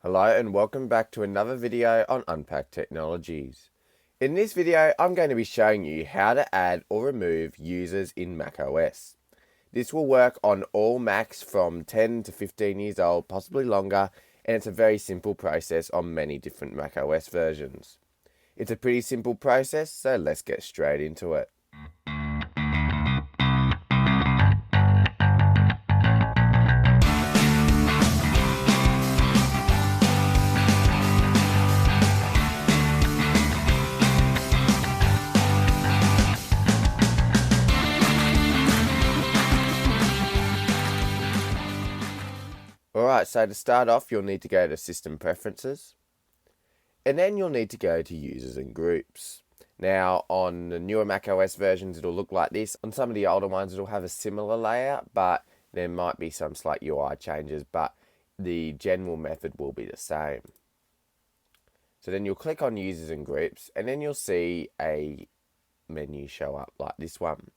Hello and welcome back to another video on Unpack Technologies. In this video, I'm going to be showing you how to add or remove users in macOS. This will work on all Macs from 10 to 15 years old, possibly longer, and it's a very simple process on many different macOS versions. It's a pretty simple process, so let's get straight into it. Alright, so to start off, you'll need to go to System Preferences, and then you'll need to go to Users and Groups. Now, on the newer macOS versions, it'll look like this. On some of the older ones, it'll have a similar layout, but there might be some slight UI changes, but the general method will be the same. So then you'll click on Users and Groups, and then you'll see a menu show up like this one.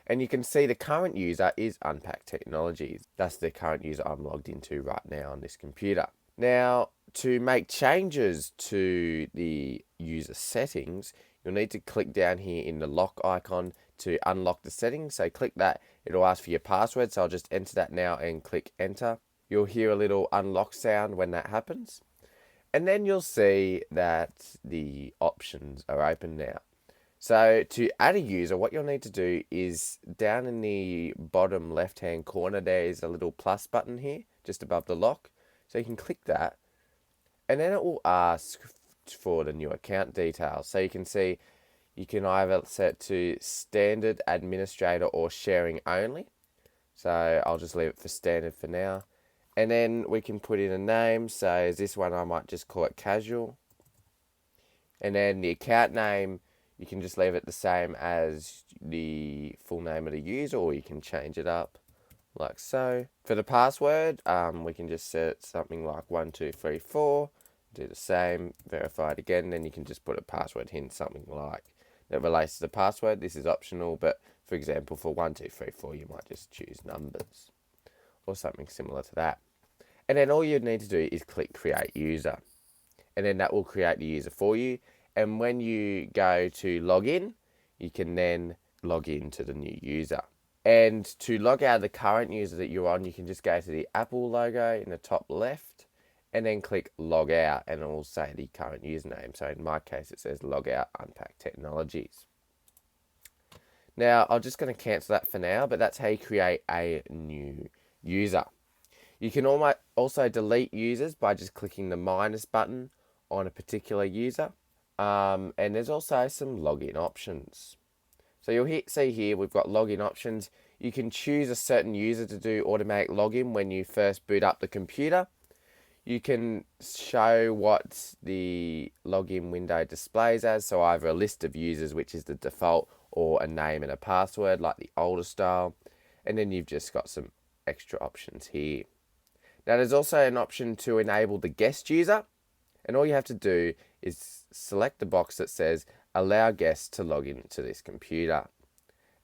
And you can see the current user is Unpack Technologies. That's the current user I'm logged into right now on this computer. Now, to make changes to the user settings, you'll need to click down here in the lock icon to unlock the settings. So click that, it'll ask for your password. So I'll just enter that now and click enter. You'll hear a little unlock sound when that happens. And then you'll see that the options are open now. So to add a user, what you'll need to do is down in the bottom left hand corner, there is a little plus button here, just above the lock. So you can click that, and then it will ask for the new account details. So you can see you can either set to standard, administrator, or sharing only. So I'll just leave it for standard for now. And then we can put in a name. So this one I might just call it casual. And then the account name, you can just leave it the same as the full name of the user, or you can change it up like so. For the password, we can just set something like 1234, do the same, verify it again, then you can just put a password hint, something like that relates to the password. This is optional, but for example, for 1234, you might just choose numbers or something similar to that. And then all you need to do is click Create User, and then that will create the user for you. And when you go to log in, you can then log into the new user. And to log out of the current user that you're on, you can just go to the Apple logo in the top left and then click log out, and it will say the current username. So in my case, it says log out Unpack Technologies. Now, I'm just going to cancel that for now, but that's how you create a new user. You can also delete users by just clicking the minus button on a particular user. And there's also some login options. So you'll see here we've got login options. You can choose a certain user to do automatic login when you first boot up the computer. You can show what the login window displays as, so either a list of users, which is the default, or a name and a password like the older style. And then you've just got some extra options here. Now there's also an option to enable the guest user, and all you have to do is select the box that says allow guests to log into this computer.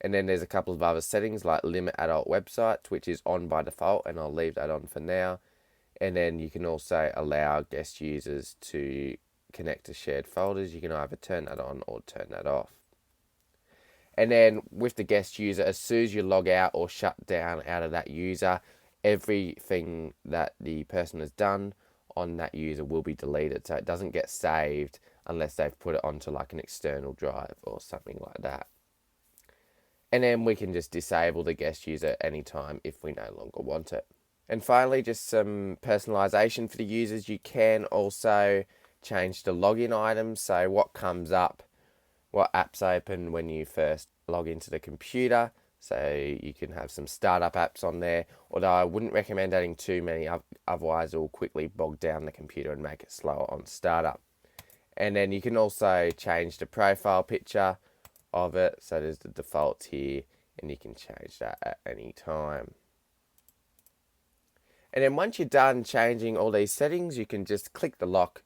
And then there's a couple of other settings like limit adult websites, which is on by default, and I'll leave that on for now. And then you can also allow guest users to connect to shared folders. You can either turn that on or turn that off. And then with the guest user, as soon as you log out or shut down out of that user, everything that the person has done on that user will be deleted, so it doesn't get saved unless they've put it onto like an external drive or something like that. And then we can just disable the guest user anytime if we no longer want it. And finally, just some personalization for the users. You can also change the login items, so what comes up, what apps open when you first log into the computer. So you can have some startup apps on there, although I wouldn't recommend adding too many, otherwise it will quickly bog down the computer and make it slower on startup. And then you can also change the profile picture of it, so there's the defaults here, and you can change that at any time. And then once you're done changing all these settings, you can just click the lock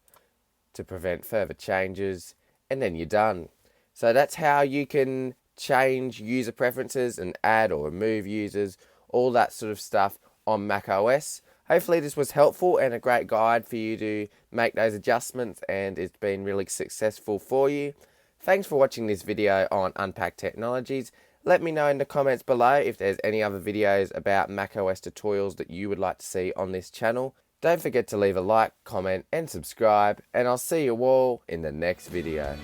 to prevent further changes, and then you're done. So that's how you can change user preferences and add or remove users, all that sort of stuff on macOS. Hopefully this was helpful and a great guide for you to make those adjustments, and it's been really successful for you. Thanks for watching this video on Unpack Technologies. Let me know in the comments below if there's any other videos about macOS tutorials that you would like to see on this channel. Don't forget to leave a like, comment and subscribe, and I'll see you all in the next video.